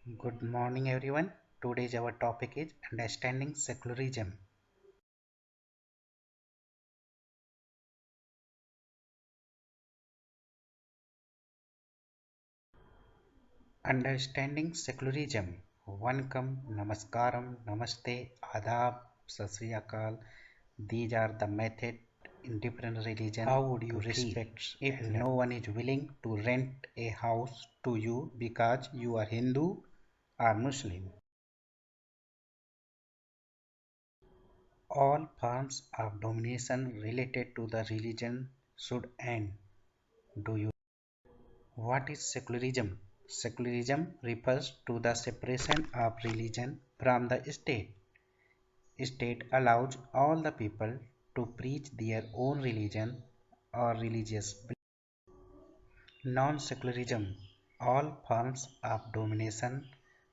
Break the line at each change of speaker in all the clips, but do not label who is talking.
Good morning, everyone. Today's our topic is understanding secularism. Understanding secularism. Vanakam, Namaskaram, Namaste, Adab, Sat Sri Akal. These are the method in different religion. How would you respect if no one is willing to rent a house to you because you are Hindu or Muslim? All forms of domination related to the religion should end. Do you? What is secularism? Secularism refers to the separation of religion from the state. State allows all the people to preach their own religion or religious belief. Non-secularism. All forms of domination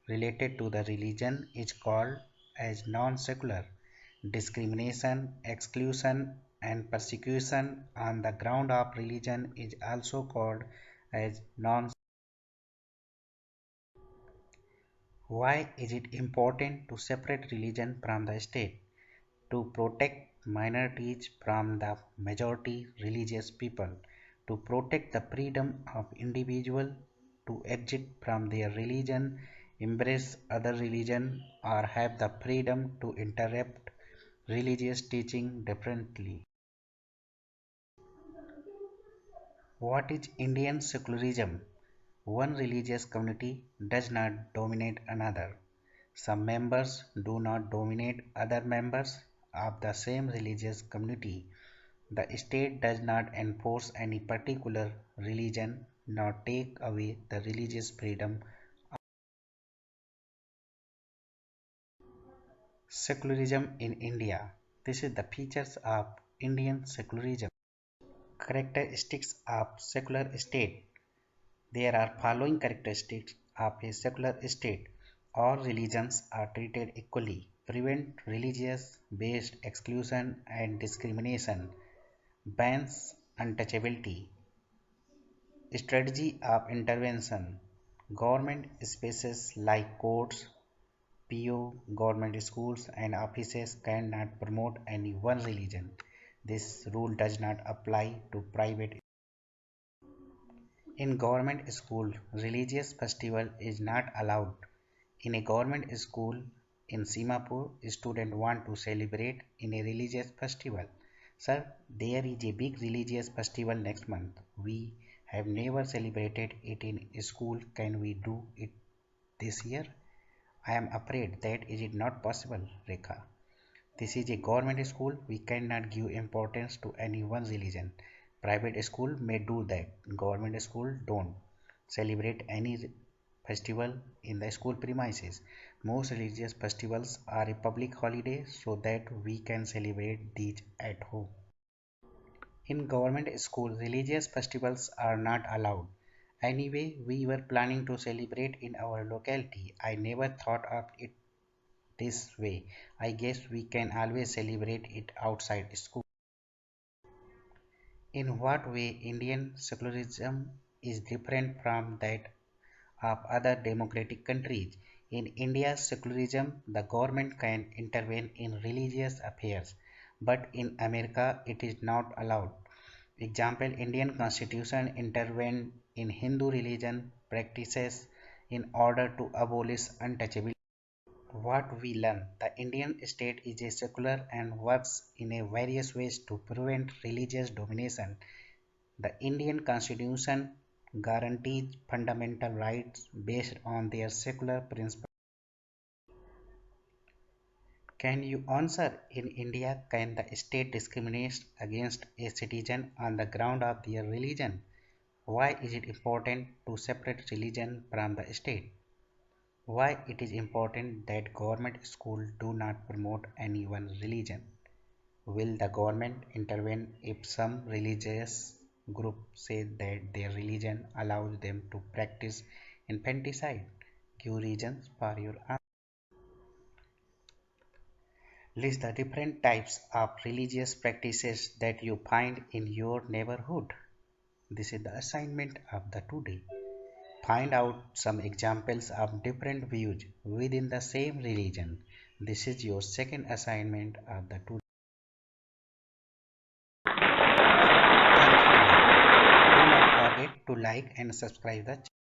related to the religion is called as non-secular. Discrimination, exclusion, and persecution on the ground of religion is also called as non. Why is it important to separate religion from the state? To protect minorities from the majority religious people, to protect the freedom of individual to exit from their religion, embrace other religion, or have the freedom to interrupt religious teaching differently. What is Indian secularism? One religious community does not dominate another. Some members do not dominate other members of the same religious community. The state does not enforce any particular religion nor take away the religious freedom. Secularism in India. This is the features of Indian secularism. Characteristics of secular state. There are following characteristics of a secular state. All religions are treated equally. Prevent religious-based exclusion and discrimination. Bans untouchability. Strategy of intervention. Government spaces like courts, PO, government schools and offices cannot promote any one religion. This rule does not apply to private. In government school, religious festival is not allowed. In a government school in Simapur, students want to celebrate in a religious festival. Sir, there is a big religious festival next month. We have never celebrated it in school. Can we do it this year? I am afraid that is it not possible, Rekha. This is a government school. We cannot give importance to any one religion. Private school may do that. Government school don't celebrate any festival in the school premises. Most religious festivals are a public holiday so that we can celebrate these at home. In government school, religious festivals are not allowed. Anyway, we were planning to celebrate in our locality. I never thought of it this way. I guess we can always celebrate it outside school. In what way Indian secularism is different from that of other democratic countries? In India, secularism, the government can intervene in religious affairs, but in America it is not allowed. Example, Indian Constitution intervened in Hindu religion practices in order to abolish untouchability. What we learn, the Indian state is a secular and works in a various ways to prevent religious domination. The Indian Constitution guarantees fundamental rights based on their secular principles. Can you answer? In India, can the state discriminate against a citizen on the ground of their religion? Why is it important to separate religion from the state? Why it is important that government schools do not promote any one religion? Will the government intervene if some religious group say that their religion allows them to practice infanticide? Give reasons for your answer. List the different types of religious practices that you find in your neighborhood. This is the assignment of the today. Find out some examples of different views within the same religion. This is your second assignment of the two. Thank you all. Do not forget to like and subscribe the channel.